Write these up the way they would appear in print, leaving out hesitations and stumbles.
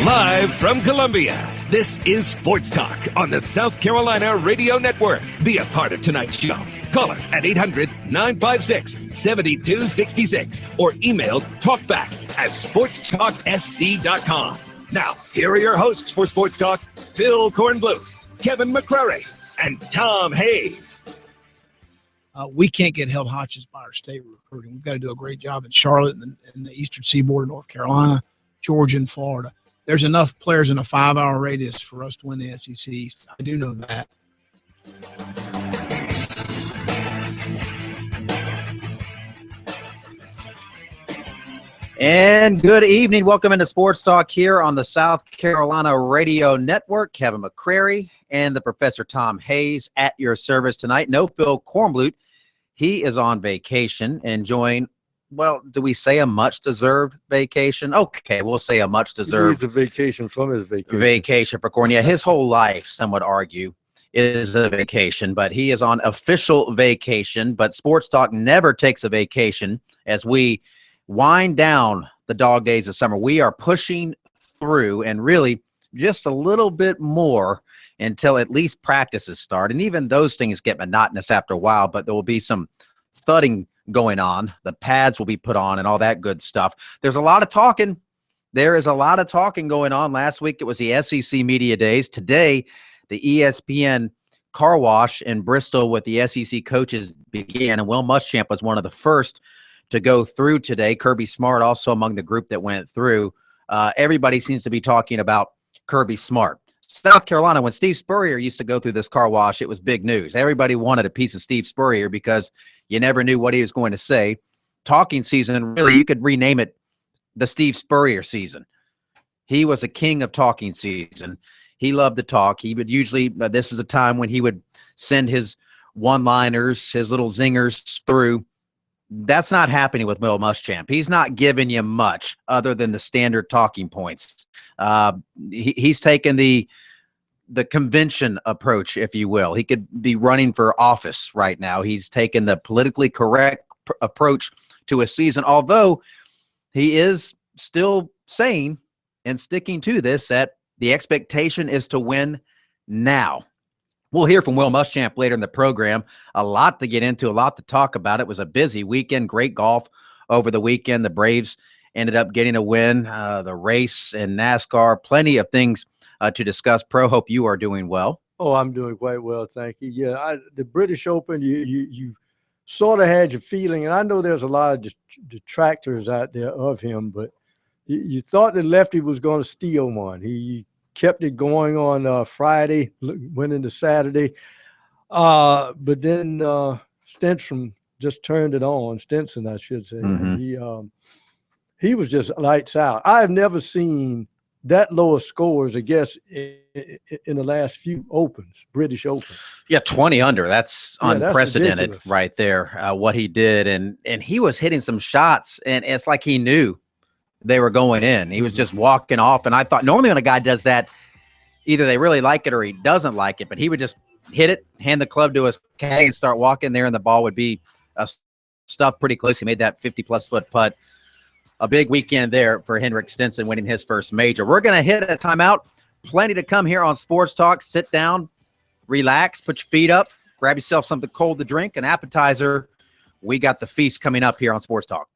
Live from Columbia, this is Sports Talk on the South Carolina Radio Network. Be a part of tonight's show. Call us at 800-956-7266 or email talkback@sportstalksc.com. Now, here are your hosts for Sports Talk, Phil Kornbluth, Kevin McCrary, and Tom Hayes. We can't get held hostage by our state recruiting. We've got to do a great job in Charlotte and the eastern seaboard of North Carolina, Georgia, and Florida. There's enough players in a 5-hour radius for us to win the SEC East. I do know that. And good evening. Welcome into Sports Talk here on the South Carolina Radio Network. Kevin McCrary and the Professor Tom Hayes at your service tonight. No Phil Kornbluth. He is on vacation, enjoying, well, do we say a much-deserved vacation? Okay, we'll say a much-deserved. He's a vacation from his vacation. Vacation for Corn. Yeah, his whole life, some would argue, is a vacation, but he is on official vacation. But Sports Talk never takes a vacation as we wind down the dog days of summer. We are pushing through and really just a little bit more until at least practices start. And even those things get monotonous after a while, but there will be some thudding going on. The pads will be put on and all that good stuff. There's a lot of talking. There is a lot of talking going on. Last week, it was the SEC Media Days. Today, the ESPN car wash in Bristol with the SEC coaches began, and Will Muschamp was one of the first to go through today. Kirby Smart also among the group that went through. Everybody seems to be talking about Kirby Smart. South Carolina, when Steve Spurrier used to go through this car wash, it was big news. Everybody wanted a piece of Steve Spurrier because you never knew what he was going to say. Talking season, really, you could rename it the Steve Spurrier season. He was a king of talking season. He loved to talk. He would usually, this is a time when he would send his one-liners, his little zingers through. That's not happening with Will Muschamp. He's not giving you much other than the standard talking points. He's taken the convention approach, if you will. He could be running for office right now. He's taken the politically correct approach to a season, although he is still saying and sticking to this that the expectation is to win now. We'll hear from Will Muschamp later in the program. A lot to get into, a lot to talk about. It was a busy weekend, great golf over the weekend. The Braves ended up getting a win, the race and NASCAR, plenty of things to discuss. Pro, hope you are doing well. Oh, I'm doing quite well, thank you. Yeah, the British Open, you sort of had your feeling, and I know there's a lot of detractors out there of him, but you thought that lefty was going to steal one. He kept it going on Friday, went into Saturday. But then Stinson just turned it on. Stinson, I should say. Mm-hmm. He was just lights out. I have never seen that low of scores, I guess, in the last few Opens, British Opens. Yeah, 20 under. That's unprecedented that's right there, what he did. And he was hitting some shots, and it's like he knew they were going in. He was just walking off, and I thought normally when a guy does that, either they really like it or he doesn't like it, but he would just hit it, hand the club to his caddy, and start walking there, and the ball would be stuffed pretty close. He made that 50-plus foot putt. A big weekend there for Henrik Stenson winning his first major. We're going to hit a timeout. Plenty to come here on Sports Talk. Sit down, relax, put your feet up, grab yourself something cold to drink, an appetizer. We got the feast coming up here on Sports Talk.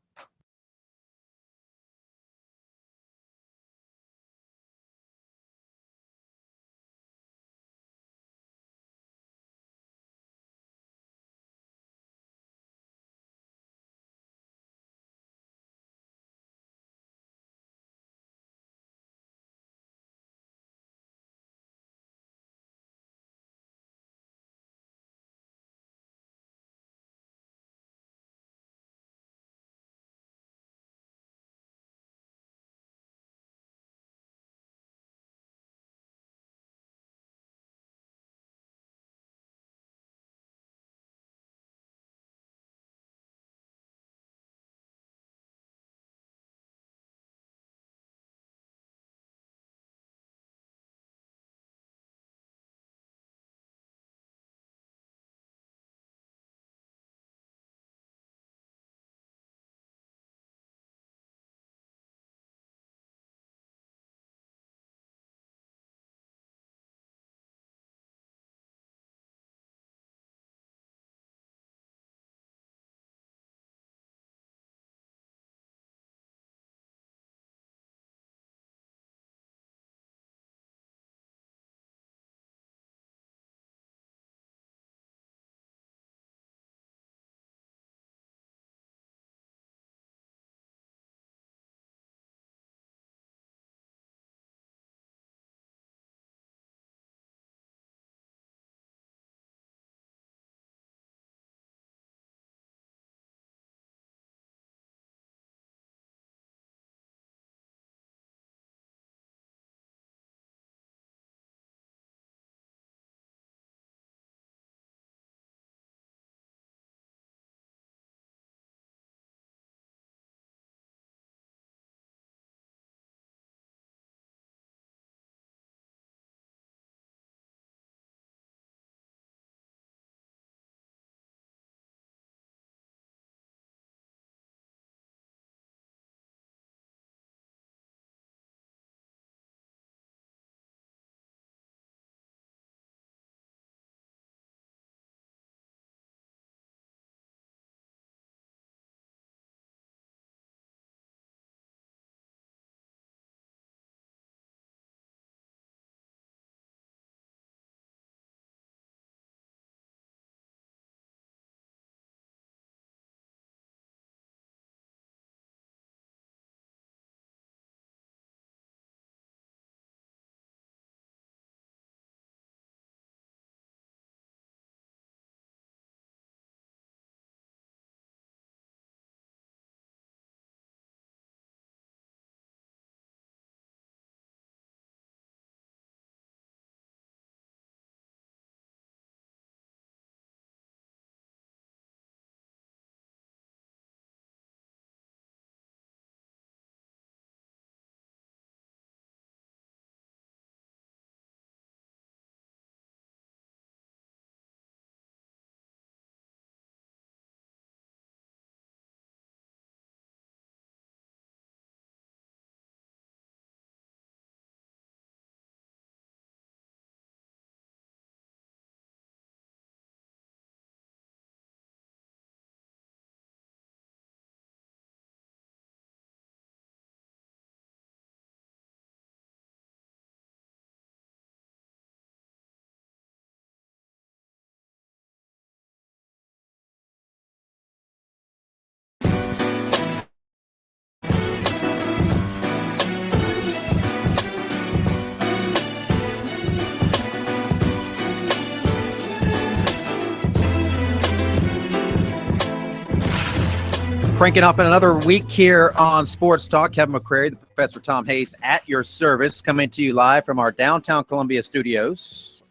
Cranking up in another week here on Sports Talk. Kevin McCrary, the Professor Tom Hayes at your service, coming to you live from our downtown Columbia studios,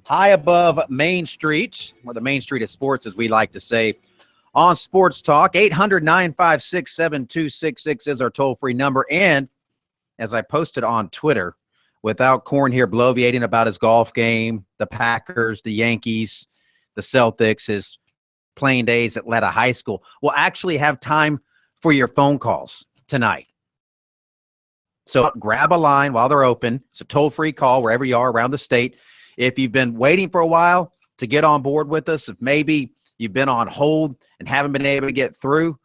high above Main Street, or the Main Street of sports, as we like to say, on Sports Talk. 800-956-7266 is our toll-free number. And as I posted on Twitter, without Corn here bloviating about his golf game, the Packers, the Yankees, the Celtics, his playing days at Letta High School, we'll actually have time for your phone calls tonight. So grab a line while they're open. It's a toll-free call wherever you are around the state. If you've been waiting for a while to get on board with us, if maybe you've been on hold and haven't been able to get through,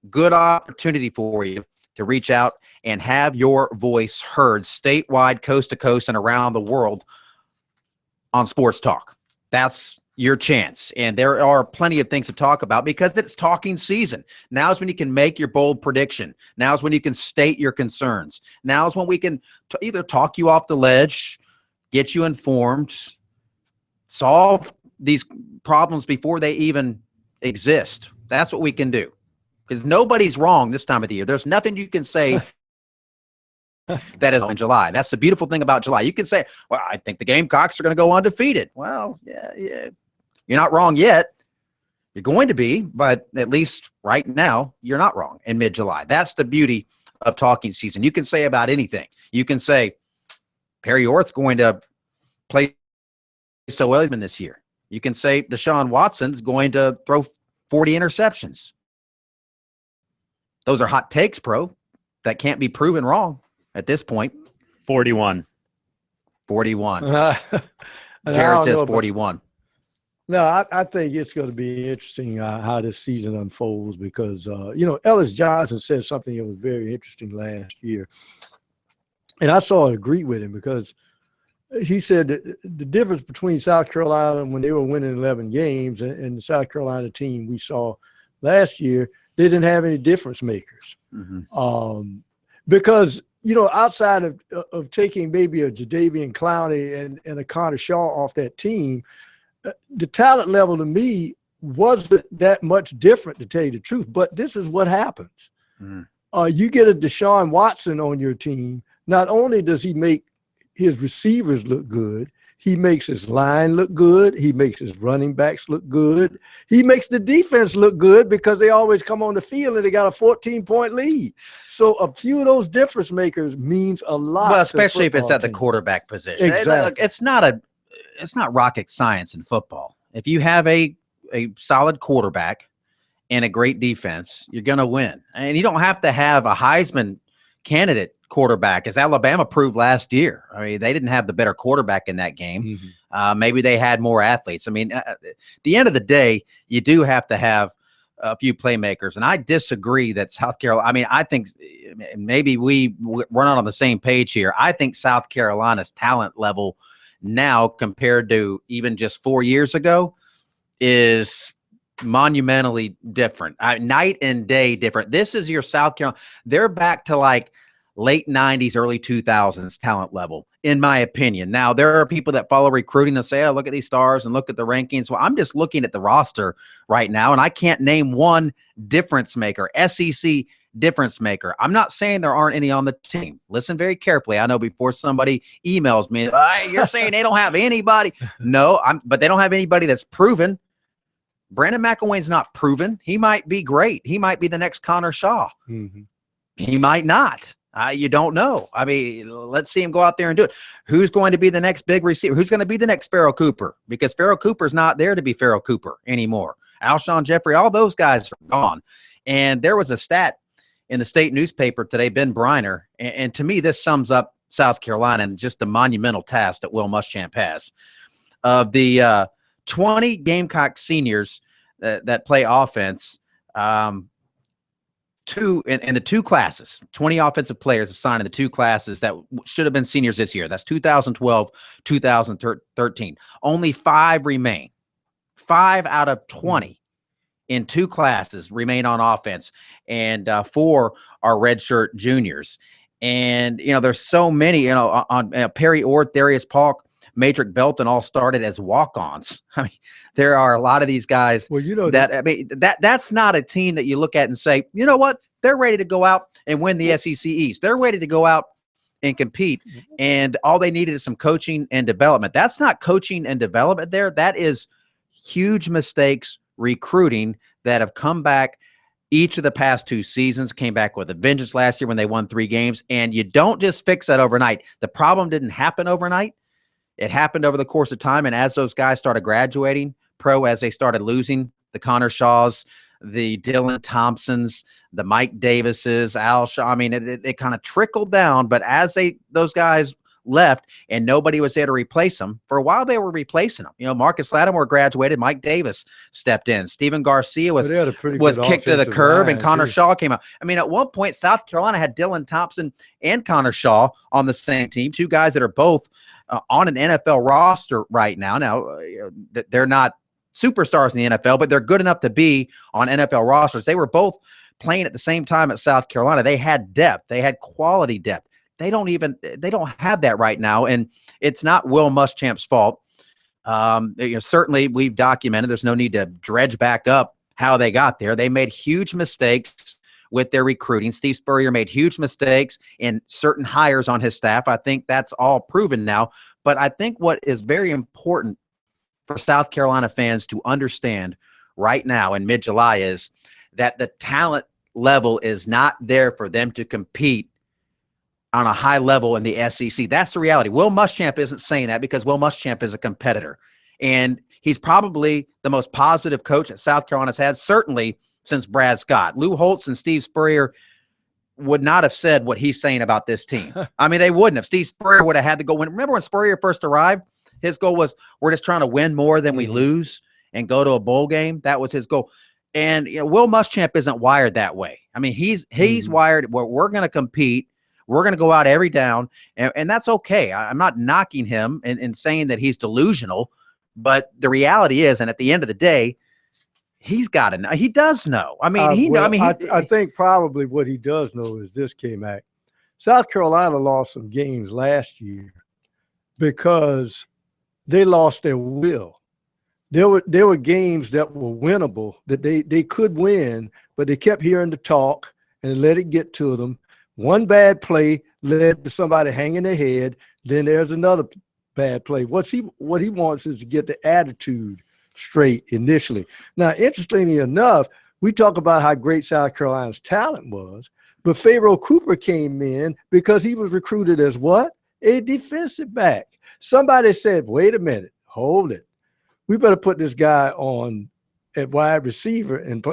good opportunity for you to reach out and have your voice heard statewide, coast to coast, and around the world on Sports Talk. That's your chance. And there are plenty of things to talk about because it's talking season. Now is when you can make your bold prediction. Now is when you can state your concerns. Now is when we can either talk you off the ledge, get you informed, solve these problems before they even exist. That's what we can do. Because nobody's wrong this time of the year. There's nothing you can say that is in July. That's the beautiful thing about July. You can say, well, I think the Gamecocks are going to go undefeated. Well, yeah. You're not wrong yet. You're going to be, but at least right now, you're not wrong in mid-July. That's the beauty of talking season. You can say about anything. You can say, Perry Orth's going to play so well this year. You can say Deshaun Watson's going to throw 40 interceptions. Those are hot takes, Pro, that can't be proven wrong at this point. 41. 41. Jared says 41. No, I think it's going to be interesting how this season unfolds because, Ellis Johnson said something that was very interesting last year. And I sort of agree with him because he said that the difference between South Carolina when they were winning 11 games and the South Carolina team we saw last year, they didn't have any difference makers. Mm-hmm. Because, outside of taking maybe a Jadeveon Clowney and a Connor Shaw off that team, the talent level to me wasn't that much different, to tell you the truth. But this is what happens. You get a Deshaun Watson on your team. Not only does he make his receivers look good, he makes his line look good. He makes his running backs look good. He makes the defense look good because they always come on the field and they got a 14-point lead. So a few of those difference makers means a lot. Well, especially if it's at the quarterback position. Exactly. It's not rocket science in football. If you have a solid quarterback and a great defense, you're going to win. And you don't have to have a Heisman candidate quarterback, as Alabama proved last year. I mean, they didn't have the better quarterback in that game. Mm-hmm. Maybe they had more athletes. I mean, at the end of the day, you do have to have a few playmakers. And I disagree that South Carolina, I mean, I think maybe we're not on the same page here. I think South Carolina's talent level now compared to even just 4 years ago is monumentally different. Night and day different. This is your South Carolina. They're back to like late 90s, early 2000s talent level, in my opinion. Now, there are people that follow recruiting and say, oh, look at these stars and look at the rankings. Well, I'm just looking at the roster right now, and I can't name one difference maker, SEC difference maker. I'm not saying there aren't any on the team. Listen very carefully. I know before somebody emails me, hey, you're saying they don't have anybody. No, but they don't have anybody that's proven. Brandon McElwain's not proven. He might be great. He might be the next Connor Shaw. Mm-hmm. He might not. You don't know. I mean, let's see him go out there and do it. Who's going to be the next big receiver? Who's going to be the next Farrell Cooper? Because Farrell Cooper's not there to be Farrell Cooper anymore. Alshon Jeffrey, all those guys are gone. And there was a stat in the state newspaper today, Ben Briner, and to me, this sums up South Carolina and just the monumental task that Will Muschamp has. Of the 20 Gamecock seniors that play offense, in the two classes, 20 offensive players assigned in the two classes that should have been seniors this year. That's 2012, 2013. Only 5 remain. 5 out of 20 in 2 classes remain on offense, and 4 are redshirt juniors. And, there's so many, on Perry Orth, Darius Polk, Madrick Belton all started as walk-ons. I mean, there are a lot of these guys that's not a team that you look at and say, you know what, they're ready to go out and win the SEC East. They're ready to go out and compete, and all they needed is some coaching and development. That's not coaching and development there. That is huge mistakes recruiting that have come back each of the past 2 seasons, came back with a vengeance last year when they won 3 games, and you don't just fix that overnight. The problem didn't happen overnight. It happened over the course of time, and as those guys started graduating pro, as they started losing, the Connor Shaws, the Dylan Thompsons, the Mike Davises, Al Shaw, I mean, it kind of trickled down, but as those guys left and nobody was there to replace them, for a while they were replacing them. You know, Marcus Lattimore graduated, Mike Davis stepped in, Steven Garcia was kicked to the curb, and Connor Shaw came out. I mean, at one point, South Carolina had Dylan Thompson and Connor Shaw on the same team, 2 guys that are both on an NFL roster right now. Now, they're not superstars in the NFL, but they're good enough to be on NFL rosters. They were both playing at the same time at South Carolina. They had depth. They had quality depth. They don't have that right now, and it's not Will Muschamp's fault. Certainly we've documented, there's no need to dredge back up how they got there. They made huge mistakes with their recruiting. Steve Spurrier made huge mistakes in certain hires on his staff. I think that's all proven now. But I think what is very important for South Carolina fans to understand right now in mid-July is that the talent level is not there for them to compete on a high level in the SEC. That's the reality. Will Muschamp isn't saying that because Will Muschamp is a competitor. And he's probably the most positive coach that South Carolina's had, certainly since Brad Scott. Lou Holtz and Steve Spurrier would not have said what he's saying about this team. I mean, they wouldn't have. Steve Spurrier would have had to go win. Remember when Spurrier first arrived? His goal was, we're just trying to win more than we lose and go to a bowl game. That was his goal. And Will Muschamp isn't wired that way. I mean, he's wired where we're going to compete. We're going to go out every down, and that's okay. I'm not knocking him and saying that he's delusional, but the reality is, and at the end of the day, he's got to know. He does know. I mean, I think probably what he does know is this, K-Mac. South Carolina lost some games last year because they lost their will. There were games that were winnable, that they could win, but they kept hearing the talk and let it get to them. One bad play led to somebody hanging their head. Then there's another bad play. What he wants is to get the attitude straight initially. Now, interestingly enough, we talk about how great South Carolina's talent was, but Pharaoh Cooper came in because he was recruited as what? A defensive back. Somebody said, wait a minute, hold it. We better put this guy on at wide receiver, and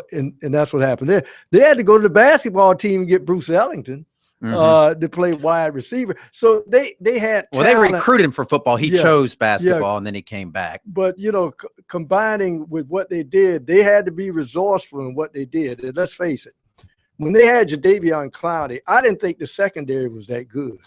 that's what happened there. They had to go to the basketball team and get Bruce Ellington to play wide receiver. So they had talent. Well, they recruited him for football. He chose basketball, and then he came back. But, combining with what they did, they had to be resourceful in what they did. And let's face it, when they had Jadeveon Clowney, I didn't think the secondary was that good.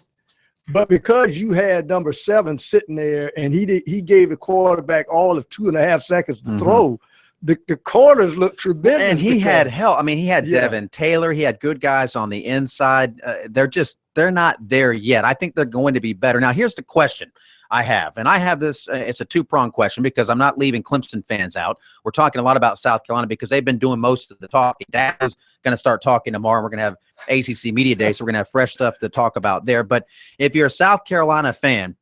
But because you had number 7 sitting there and he gave the quarterback all of 2.5 seconds to throw, the corners looked tremendous. And he had help. I mean, he had Devin Taylor. He had good guys on the inside. They're not there yet. I think they're going to be better. Now, here's the question I have. And I have this, it's a 2-pronged question because I'm not leaving Clemson fans out. We're talking a lot about South Carolina because they've been doing most of the talking. Dad's going to start talking tomorrow. And we're going to have ACC Media Day, so we're going to have fresh stuff to talk about there. But if you're a South Carolina fan,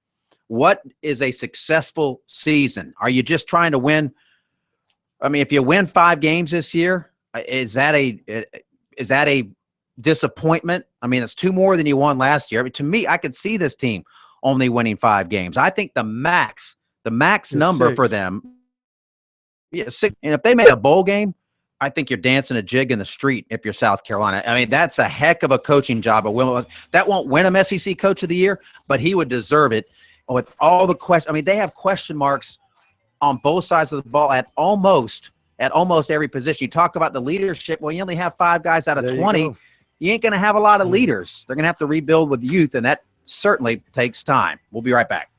what is a successful season? Are you just trying to win? I mean, if you win 5 games this year, is that a disappointment? I mean, it's 2 more than you won last year. I mean, to me, I could see this team only winning 5 games. I think the max number 6 for them, 6. And if they made a bowl game, I think you're dancing a jig in the street if you're South Carolina. I mean, that's a heck of a coaching job. That won't win him SEC Coach of the Year, but he would deserve it with all the questions. I mean, they have question marks on both sides of the ball at almost every position. You talk about the leadership. Well, you only have 5 guys out of 20. You ain't going to have a lot of leaders. They're going to have to rebuild with youth, and that certainly takes time. We'll be right back.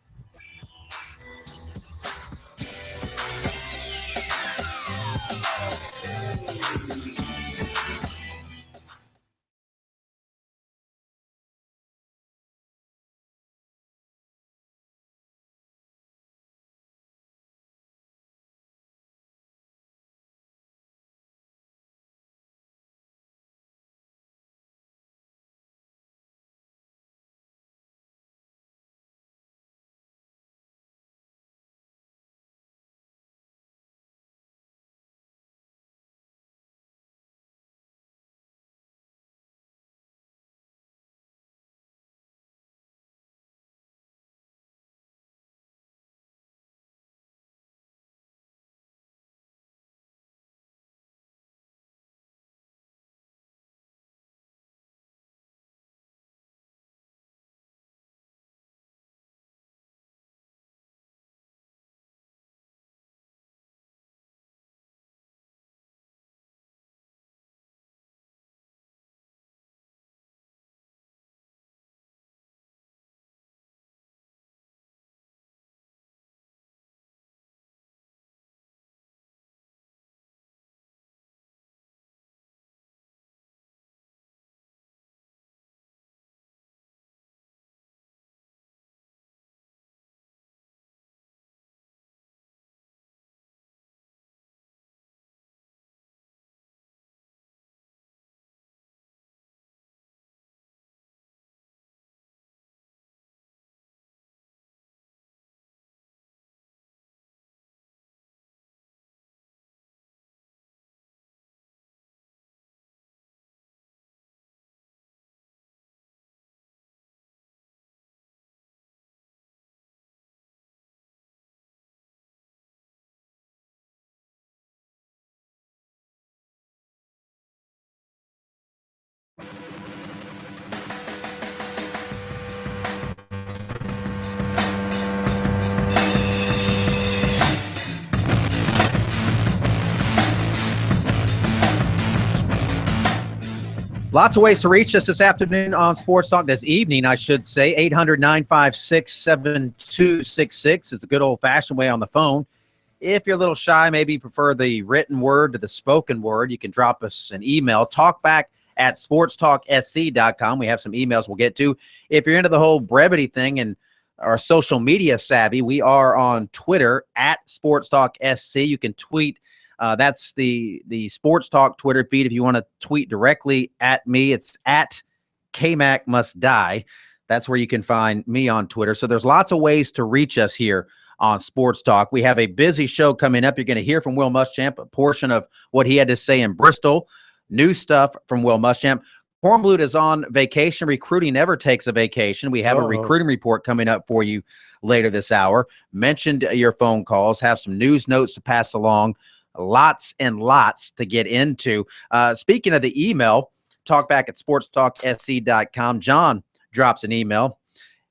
Lots of ways to reach us this afternoon on Sports Talk, this evening, I should say. 800-956-7266 is a good old-fashioned way on the phone. If you're a little shy, maybe you prefer the written word to the spoken word, you can drop us an email, talkback@sportstalksc.com. We have some emails we'll get to. If you're into the whole brevity thing and are social media savvy, we are on Twitter @SportsTalkSC. You can tweet. That's the Sports Talk Twitter feed. If you want to tweet directly at me, it's @KMacMustDie. That's where you can find me on Twitter. So there's lots of ways to reach us here on Sports Talk. We have a busy show coming up. You're going to hear from Will Muschamp, a portion of what he had to say in Bristol. New stuff from Will Muschamp. Kornblut is on vacation. Recruiting never takes a vacation. We have a recruiting report coming up for you later this hour. Mentioned your phone calls. Have some news notes to pass along. Lots and lots to get into. Speaking of the email, talkback@sportstalksc.com. John drops an email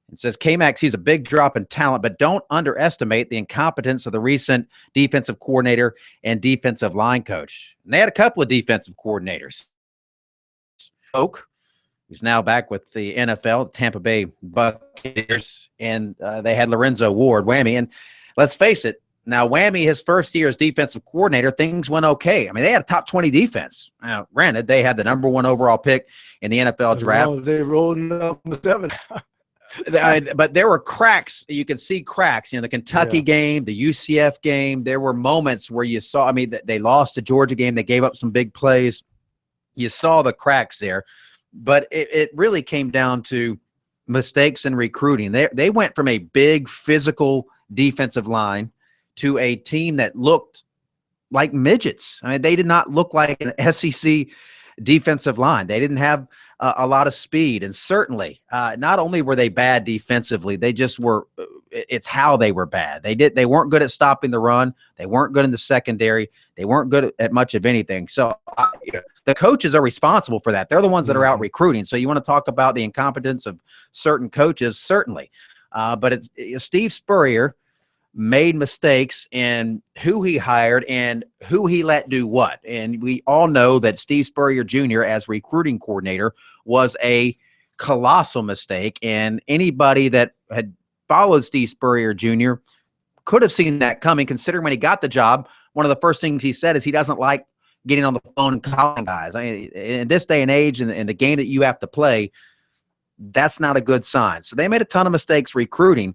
and says, K-Mac sees a big drop in talent, but don't underestimate the incompetence of the recent defensive coordinator and defensive line coach. And they had a couple of defensive coordinators. Oak, who's now back with the NFL, the Tampa Bay Buccaneers, and they had Lorenzo Ward, Whammy. And let's face it, now, Whammy, his first year as defensive coordinator, things went okay. I mean, they had a top 20 defense. Now, granted, they had the #1 overall pick in the NFL draft. They rolled up the 7. But there were cracks. You could see cracks. You know, the Kentucky game, the UCF game. There were moments where you saw, I mean, they lost the Georgia game. They gave up some big plays. You saw the cracks there. But it really came down to mistakes in recruiting. They went from a big physical defensive line to a team that looked like midgets. I mean, they did not look like an SEC defensive line. They didn't have a lot of speed. And certainly, not only were they bad defensively, they just were it's how they were bad. They weren't good at stopping the run. They weren't good in the secondary. They weren't good at much of anything. So the coaches are responsible for that. They're the ones that are out recruiting. So you want to talk about the incompetence of certain coaches, certainly. But Steve Spurrier made mistakes in who he hired and who he let do what. And we all know that Steve Spurrier Jr. as recruiting coordinator was a colossal mistake. And anybody that had followed Steve Spurrier Jr. could have seen that coming, considering when he got the job, one of the first things he said is he doesn't like getting on the phone and calling guys. I mean, in this day and age and the game that you have to play, that's not a good sign. So they made a ton of mistakes recruiting.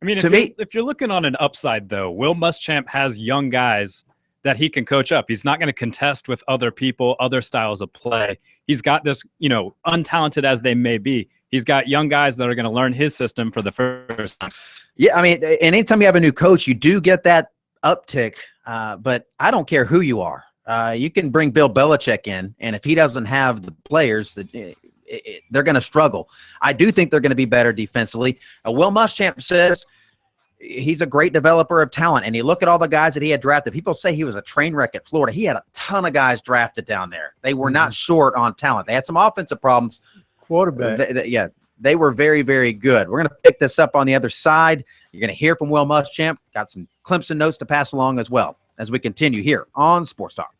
I mean, if you're looking on an upside, though, Will Muschamp has young guys that he can coach up. He's not going to contest with other people, other styles of play. He's got this, untalented as they may be, he's got young guys that are going to learn his system for the first time. Yeah, I mean, anytime you have a new coach, you do get that uptick, but I don't care who you are. You can bring Bill Belichick in, and if he doesn't have the players, they're going to struggle. I do think they're going to be better defensively. Will Muschamp says he's a great developer of talent, and you look at all the guys that he had drafted. People say he was a train wreck at Florida. He had a ton of guys drafted down there. They were not short on talent. They had some offensive problems. Quarterback. They were very, very good. We're going to pick this up on the other side. You're going to hear from Will Muschamp. Got some Clemson notes to pass along as well as we continue here on Sports Talk.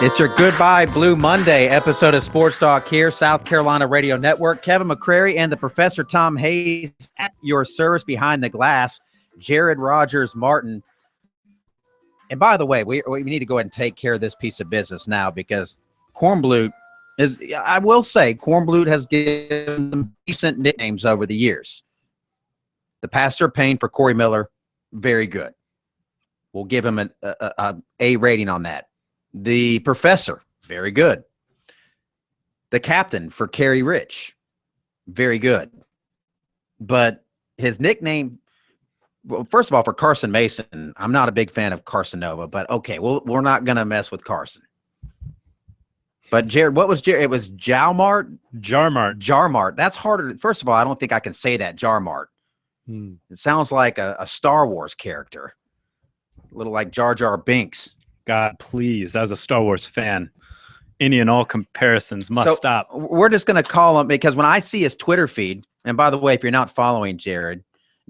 It's your Goodbye Blue Monday episode of Sports Talk here, South Carolina Radio Network. Kevin McCrary and the Professor Tom Hayes at your service behind the glass. Jared Rogers Martin. And by the way, we need to go ahead and take care of this piece of business now because Kornblut is, I will say, Kornblut has given them decent nicknames over the years. The Pastor Payne for Corey Miller, very good. We'll give him an A rating on that. The Professor, very good. The Captain for Kerry Rich, very good. But his nickname, well, first of all, for Carson Mason, I'm not a big fan of Carson Nova, but okay, we're not going to mess with Carson. But Jared, what was Jared? It was Jarmart? Jarmart. That's harder. First of all, I don't think I can say that, Jarmart. It sounds like a Star Wars character. A little like Jar Jar Binks. God, please, as a Star Wars fan, any and all comparisons must stop. We're just going to call him, because when I see his Twitter feed, and by the way, if you're not following Jared,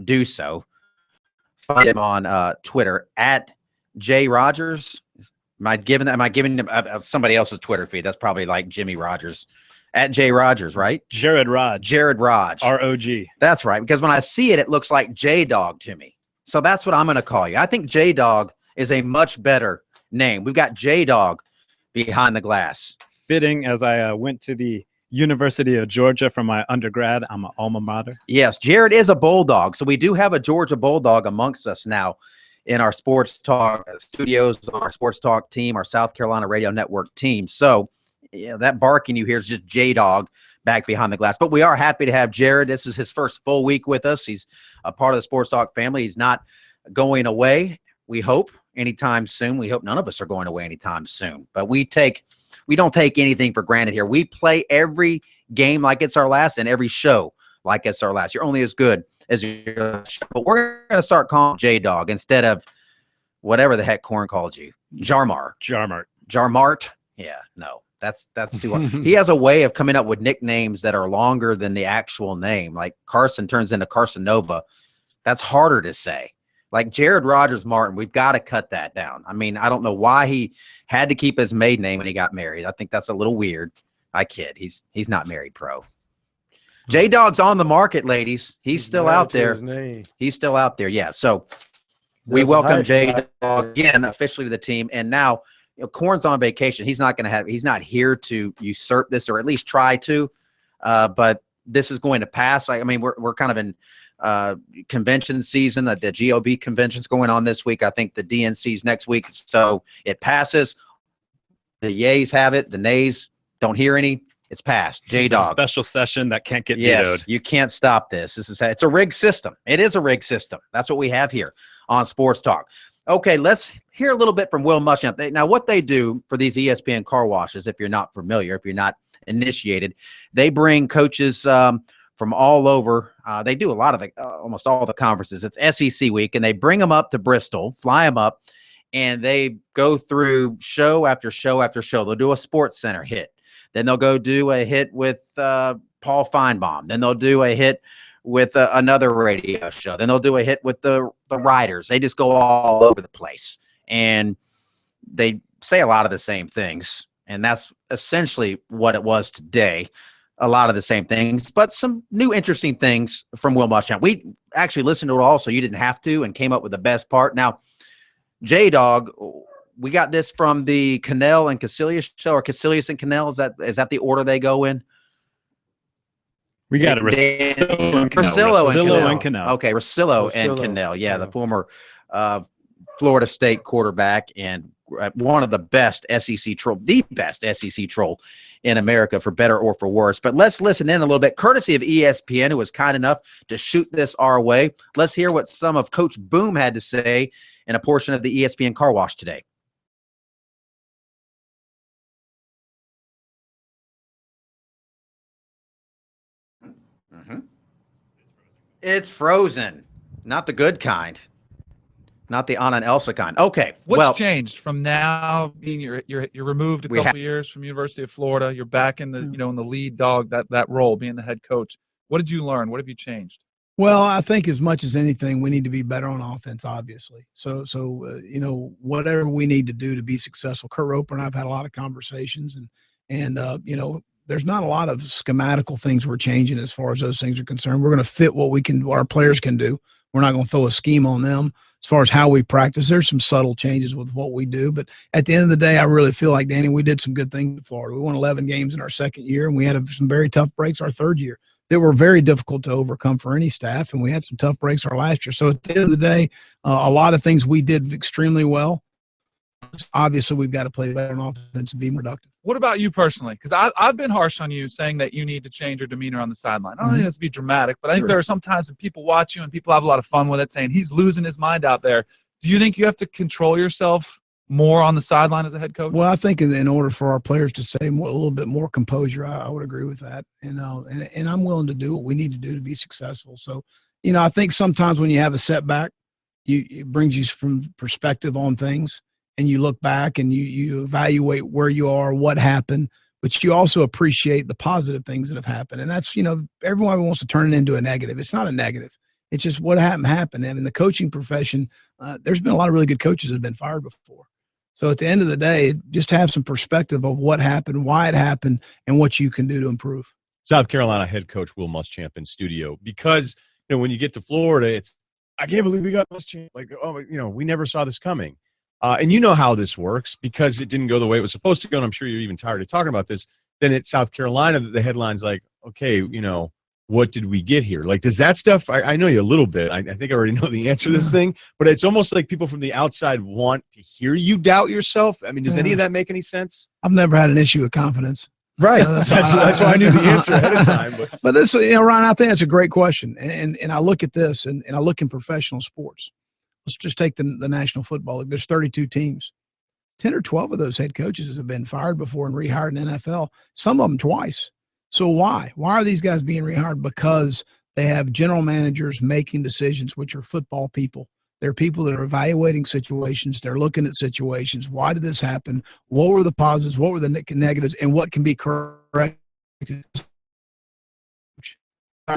do so. Find him on Twitter at J Rogers. Am I giving him somebody else's Twitter feed? That's probably like Jimmy Rogers. At J Rogers, right? Jared Rog. R-O-G. That's right, because when I see it, it looks like J-Dog to me. So that's what I'm going to call you. I think J-Dog is a much better name. We've got J-Dog behind the glass. Fitting, as I went to the University of Georgia for my undergrad. I'm an alma mater. Yes, Jared is a Bulldog. So we do have a Georgia Bulldog amongst us now in our Sports Talk studios, on our Sports Talk team, our South Carolina Radio Network team. So yeah, that barking you hear is just J-Dog back behind the glass. But we are happy to have Jared. This is his first full week with us. He's a part of the Sports Talk family. He's not going away, we hope, anytime soon. We hope none of us are going away anytime soon. But we don't take anything for granted here. We play every game like it's our last and every show like it's our last. You're only as good as your show. But we're going to start calling J-Dog instead of whatever the heck Corn called you. Jarmart. Yeah, no. That's too hard. He has a way of coming up with nicknames that are longer than the actual name. Like Carson turns into Carson Nova. That's harder to say. Like Jared Rogers Martin, we've got to cut that down. I mean, I don't know why he had to keep his maiden name when he got married. I think that's a little weird. I kid. He's not married pro. J-Dog's on the market, ladies. He's still out there. He's still out there. Yeah. So we welcome J-Dog again officially to the team. And now, Corn's on vacation. He's not here to usurp this, or at least try to. But this is going to pass. I mean, we're kind of in convention season. The GOB convention's going on this week. I think the DNC's next week. So it passes. The yays have it. The nays don't hear any. It's passed. J-Dog. Special session that can't get vetoed. Yes, you can't stop this. It's a rigged system. It is a rigged system. That's what we have here on Sports Talk. Okay, let's hear a little bit from Will Muschamp. Now, what they do for these ESPN car washes, if you're not familiar, if you're not initiated, they bring coaches from all over. They do a lot of almost all the conferences. It's SEC week, and they bring them up to Bristol, fly them up, and they go through show after show after show. They'll do a Sports Center hit. Then they'll go do a hit with Paul Feinbaum. Then they'll do a hit with another radio show. Then they'll do a hit with the writers. They just go all over the place. And they say a lot of the same things. And that's essentially what it was today. A lot of the same things, but some new interesting things from Will Muschamp. We actually listened to it all, so you didn't have to, and came up with the best part. Now, J-Dog, we got this from the Cannell and Casilius show, or Casilius and Cannell. Is that the order they go in? We got Rosillo and Cannell. Okay, Rosillo and Cannell. Yeah, the former Florida State quarterback and one of the best SEC troll, the best SEC troll in America, for better or for worse. But let's listen in a little bit, courtesy of ESPN, who was kind enough to shoot this our way. Let's hear what some of Coach Boom had to say in a portion of the ESPN car wash today. It's frozen. Not the good kind. Not the Anna and Elsa kind. Okay. What's changed from now being you're removed a couple of years from University of Florida? You're back in the in the lead dog, that role, being the head coach. What did you learn? What have you changed? Well, I think as much as anything, we need to be better on offense, obviously. Whatever we need to do to be successful. Kurt Roper and I've had a lot of conversations, and there's not a lot of schematical things we're changing as far as those things are concerned. We're going to fit what our players can do. We're not going to throw a scheme on them. As far as how we practice, there's some subtle changes with what we do. But at the end of the day, I really feel like, Danny, we did some good things in Florida. We won 11 games in our second year, and we had some very tough breaks our third year that were very difficult to overcome for any staff, and we had some tough breaks our last year. So at the end of the day, a lot of things we did extremely well. Obviously, we've got to play better on offense and be more productive. What about you personally? Because I've been harsh on you saying that you need to change your demeanor on the sideline. I don't think it has to be dramatic, but I think there are some times when people watch you and people have a lot of fun with it, saying he's losing his mind out there. Do you think you have to control yourself more on the sideline as a head coach? Well, I think in order for our players to say a little bit more composure, I would agree with that. And I'm willing to do what we need to do to be successful. So, I think sometimes when you have a setback, it brings you some perspective on things, and you look back and you evaluate where you are, what happened, but you also appreciate the positive things that have happened. And that's, everyone wants to turn it into a negative. It's not a negative. It's just what happened. And in the coaching profession, there's been a lot of really good coaches that have been fired before. So at the end of the day, just have some perspective of what happened, why it happened, and what you can do to improve. South Carolina head coach Will Muschamp in studio, because when you get to Florida, I can't believe we got Muschamp. Like, we never saw this coming. And you know how this works, because it didn't go the way it was supposed to go, and I'm sure you're even tired of talking about this. Then at South Carolina, the headline's like, okay, what did we get here? Like, does that stuff, I know you a little bit. I think I already know the answer to this thing, but it's almost like people from the outside want to hear you doubt yourself. I mean, does any of that make any sense? I've never had an issue with confidence. Right. That's why I knew the answer ahead of time. But this, Ryan, I think that's a great question. And I look at this, and I look in professional sports. Let's just take the National Football League. There's 32 teams. 10 or 12 of those head coaches have been fired before and rehired in the NFL, some of them twice. So why? Why are these guys being rehired? Because they have general managers making decisions, which are football people. They're people that are evaluating situations. They're looking at situations. Why did this happen? What were the positives? What were the negatives? And what can be corrected? The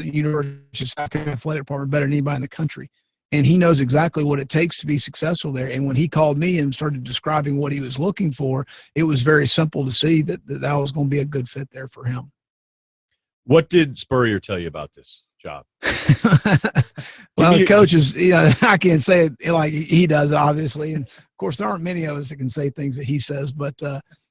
University of South Carolina Athletic Department better than anybody in the country. And he knows exactly what it takes to be successful there. And when he called me and started describing what he was looking for, it was very simple to see that was going to be a good fit there for him. What did Spurrier tell you about this job? Well, coaches, I can't say it like he does, obviously. And, of course, there aren't many of us that can say things that he says, but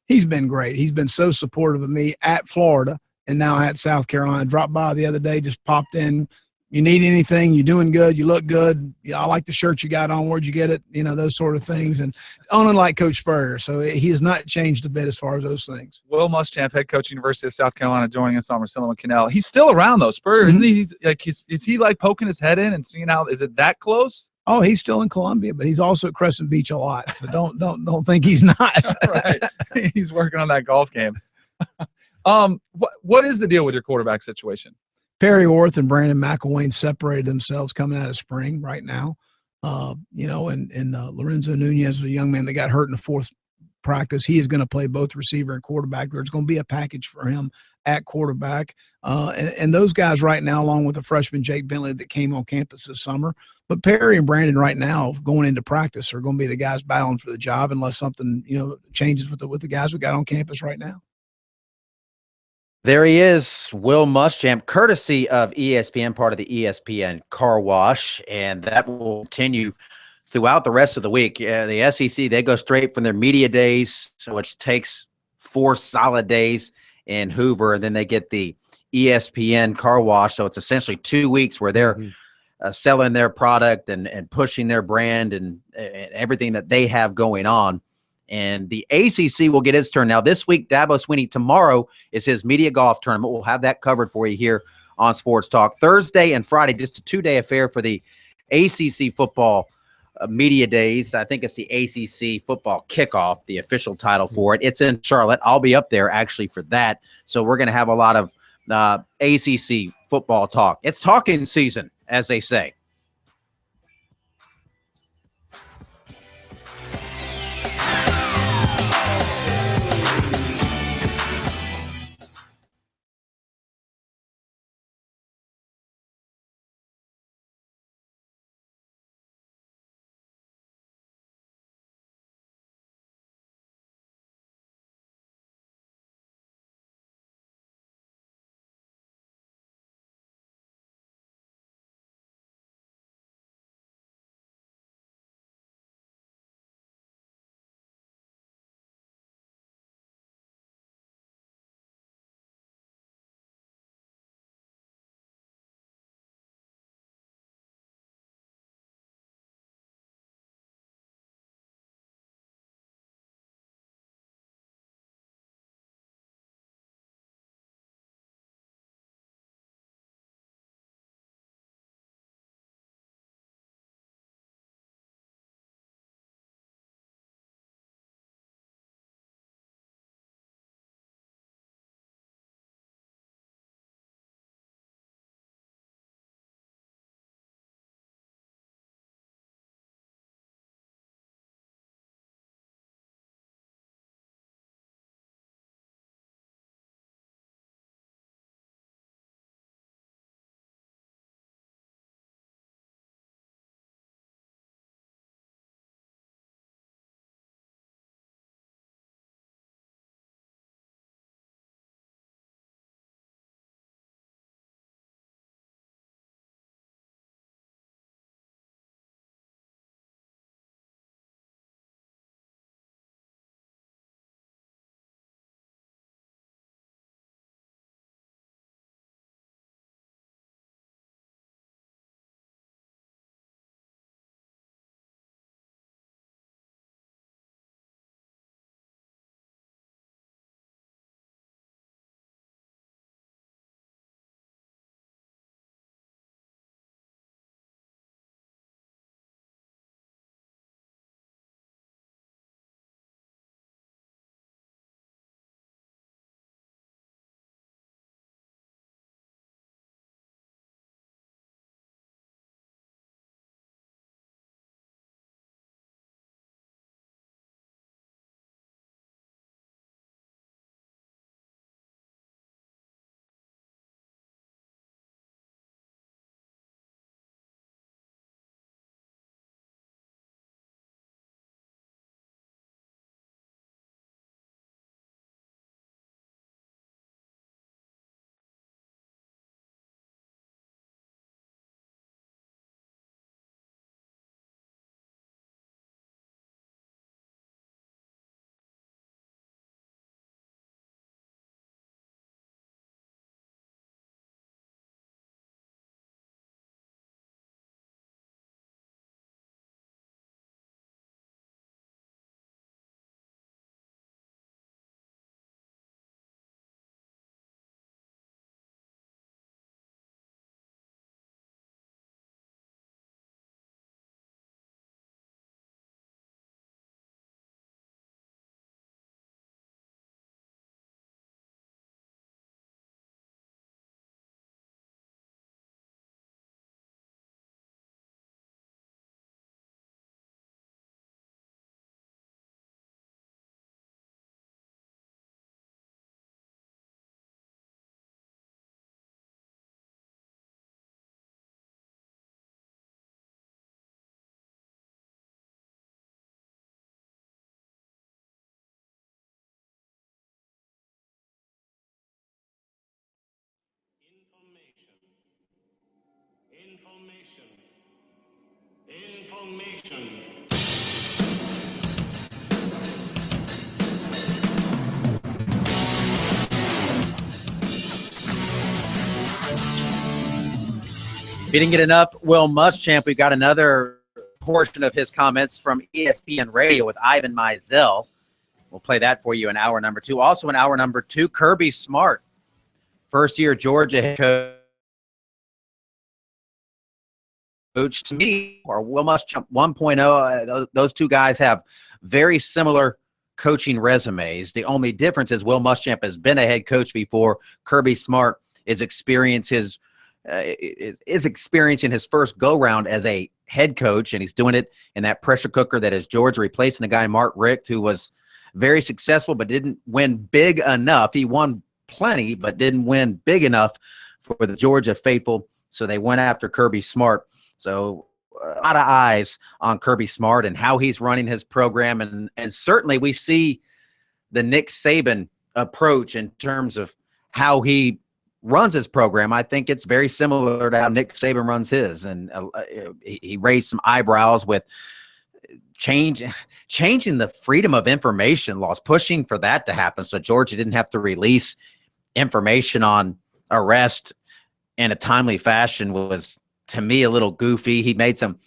he's been great. He's been so supportive of me at Florida and now at South Carolina. Dropped by the other day, just popped in. You need anything, you're doing good, you look good. I like the shirt you got on. Where'd you get it? Those sort of things. And unlike Coach Spurrier, so he has not changed a bit as far as those things. Will Muschamp, head coach, University of South Carolina, joining us on Marcelo and Cannell. He's still around though, Spurrier, isn't he? Is he like poking his head in and seeing how? Is it that close? Oh, he's still in Columbia, but he's also at Crescent Beach a lot. So don't think he's not. Right. He's working on that golf game. What is the deal with your quarterback situation? Perry Orth and Brandon McElwain separated themselves coming out of spring right now. And Lorenzo Nunez was a young man that got hurt in the fourth practice. He is going to play both receiver and quarterback. There's going to be a package for him at quarterback. And those guys right now, along with the freshman Jake Bentley that came on campus this summer. But Perry and Brandon right now going into practice are going to be the guys battling for the job unless something, changes with the guys we got on campus right now. There he is, Will Muschamp, courtesy of ESPN, part of the ESPN Car Wash, and that will continue throughout the rest of the week. The SEC, they go straight from their media days, which takes 4 solid days in Hoover, and then they get the ESPN Car Wash. So it's essentially 2 weeks where they're selling their product and pushing their brand and everything that they have going on. And the ACC will get its turn. Now, this week, Dabo Swinney, tomorrow is his media golf tournament. We'll have that covered for you here on Sports Talk. Thursday and Friday, just a 2-day affair for the ACC football media days. I think it's the ACC football kickoff, the official title for it. It's in Charlotte. I'll be up there, actually, for that. So we're going to have a lot of ACC football talk. It's talking season, as they say. If you didn't get enough Will Muschamp, we've got another portion of his comments from ESPN Radio with Ivan Mizell. We'll play that for you in hour number 2. Also in hour number 2, Kirby Smart, first-year Georgia head coach. To me, or Will Muschamp 1.0, those two guys have very similar coaching resumes. The only difference is Will Muschamp has been a head coach before. Kirby Smart is experiencing his first go-round as a head coach, and he's doing it in that pressure cooker that is Georgia, replacing the guy Mark Richt, who was very successful but didn't win big enough. He won plenty but didn't win big enough for the Georgia faithful, so they went after Kirby Smart. So a lot of eyes on Kirby Smart and how he's running his program, and certainly we see the Nick Saban approach in terms of how he runs his program. I think it's very similar to how Nick Saban runs his, and he raised some eyebrows with changing the freedom of information laws, pushing for that to happen so Georgia didn't have to release information on arrest in a timely fashion was, to me, a little goofy. He made some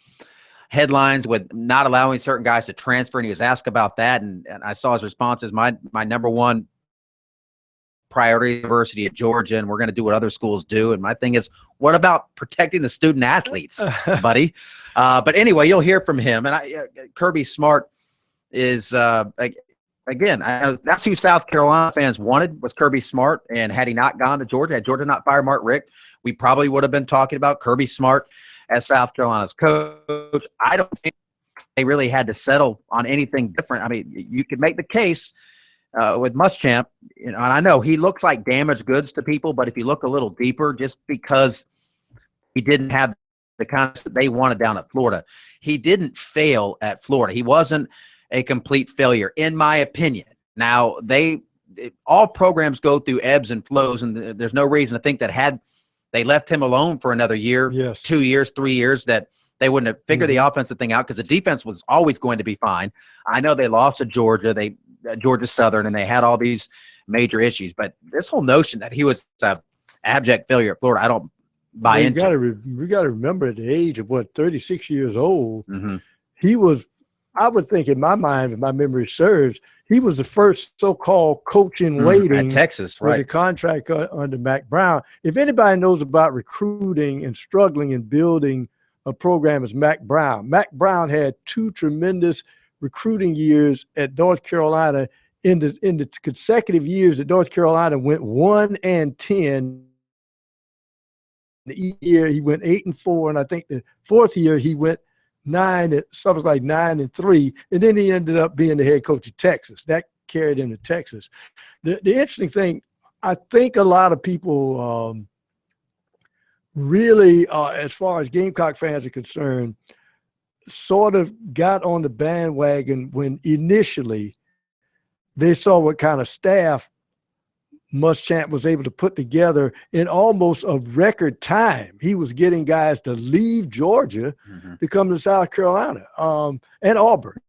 headlines with not allowing certain guys to transfer, and he was asked about that, and I saw his responses. My number one priority, University of Georgia, and we're going to do what other schools do. And my thing is, what about protecting the student athletes, buddy? But anyway, you'll hear from him. And Kirby Smart is, again, I know that's who South Carolina fans wanted, was Kirby Smart. And had he not gone to Georgia, had Georgia not fired Mark Richt, we probably would have been talking about Kirby Smart as South Carolina's coach. I don't think they really had to settle on anything different. I mean, you could make the case with Muschamp, and I know he looks like damaged goods to people, but if you look a little deeper, just because he didn't have the kind that they wanted down at Florida, he didn't fail at Florida. He wasn't a complete failure, in my opinion. Now, all programs go through ebbs and flows, and there's no reason to think that had they left him alone for another year, 2 years, 3 years, that they wouldn't have figured the offensive thing out, because the defense was always going to be fine. I know they lost to Georgia. Georgia Southern, and they had all these major issues. But this whole notion that he was an abject failure at Florida, I don't buy into. We got to remember, at the age of 36 years old, he was, I would think in my mind, if my memory serves, he was the first so-called coach in waiting at Texas, right? The contract under Mack Brown. If anybody knows about recruiting and struggling and building a program, as Mack Brown. Mack Brown had 2 tremendous recruiting years at North Carolina. In the consecutive years that North Carolina went 1-10. The year he went 8-4, and I think the 4th year he went 9-3, and then he ended up being the head coach of Texas. That carried him to Texas. The interesting thing, I think a lot of people really, as far as Gamecock fans are concerned, sort of got on the bandwagon when initially they saw what kind of staff Muschamp was able to put together in almost a record time. He was getting guys to leave Georgia to come to South Carolina and Auburn.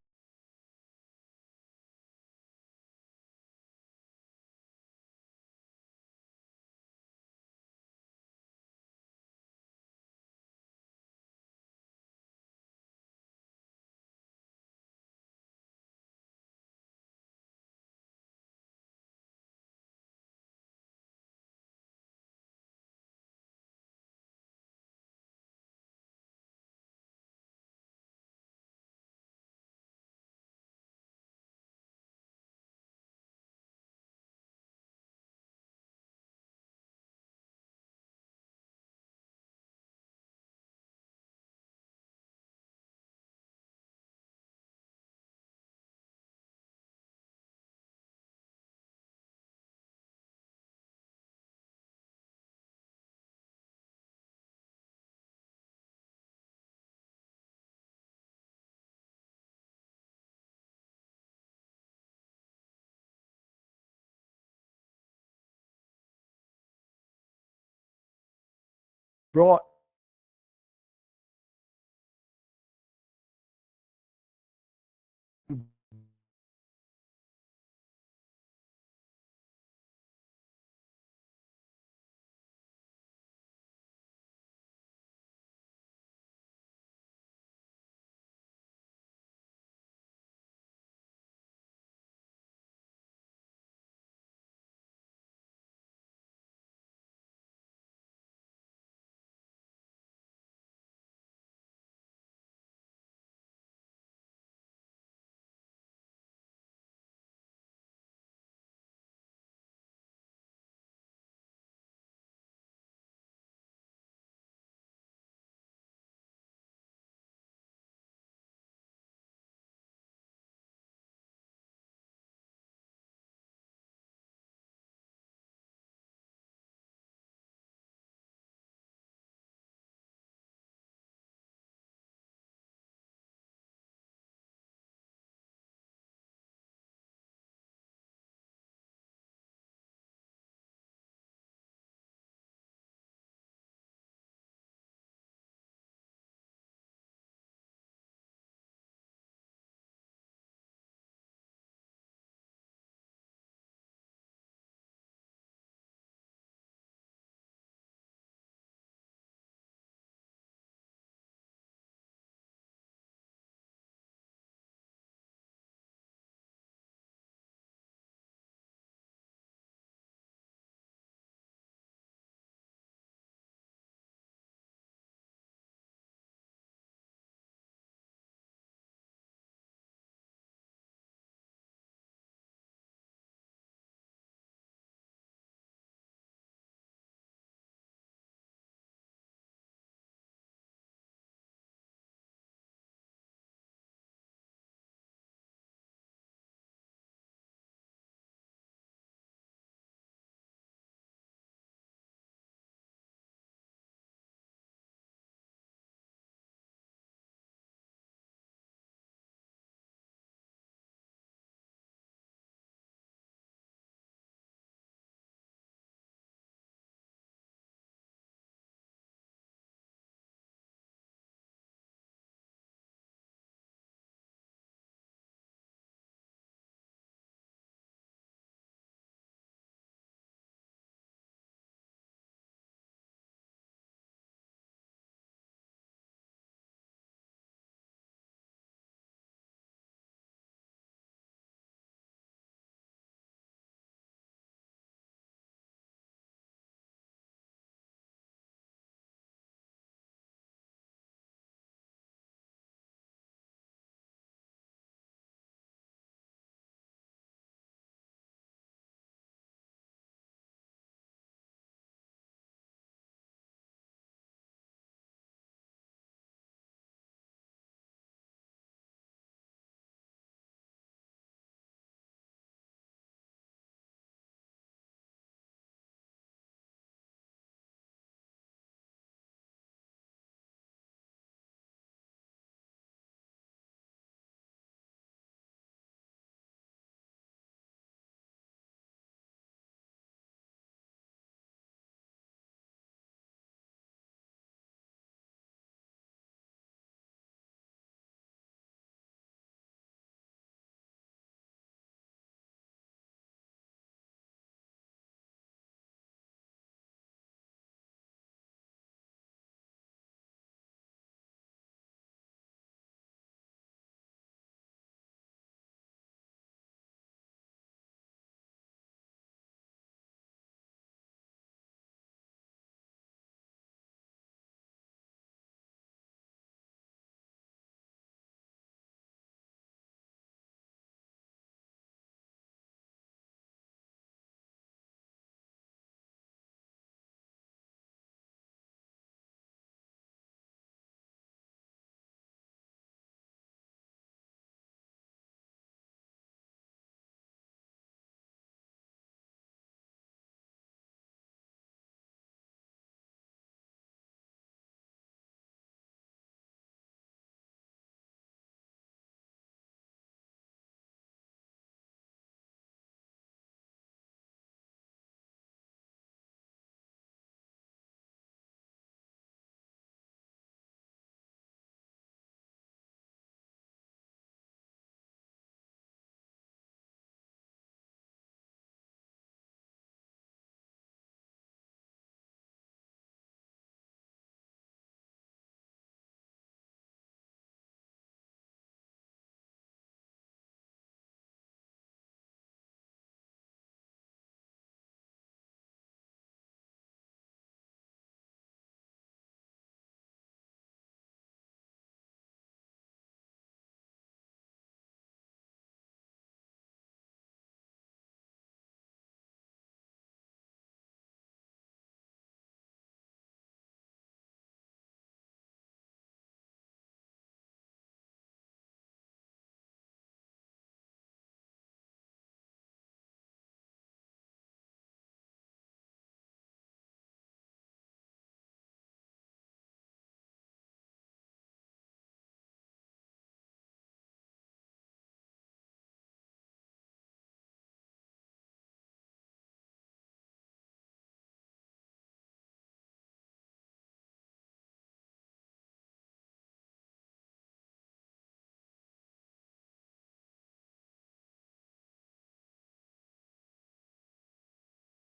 Brought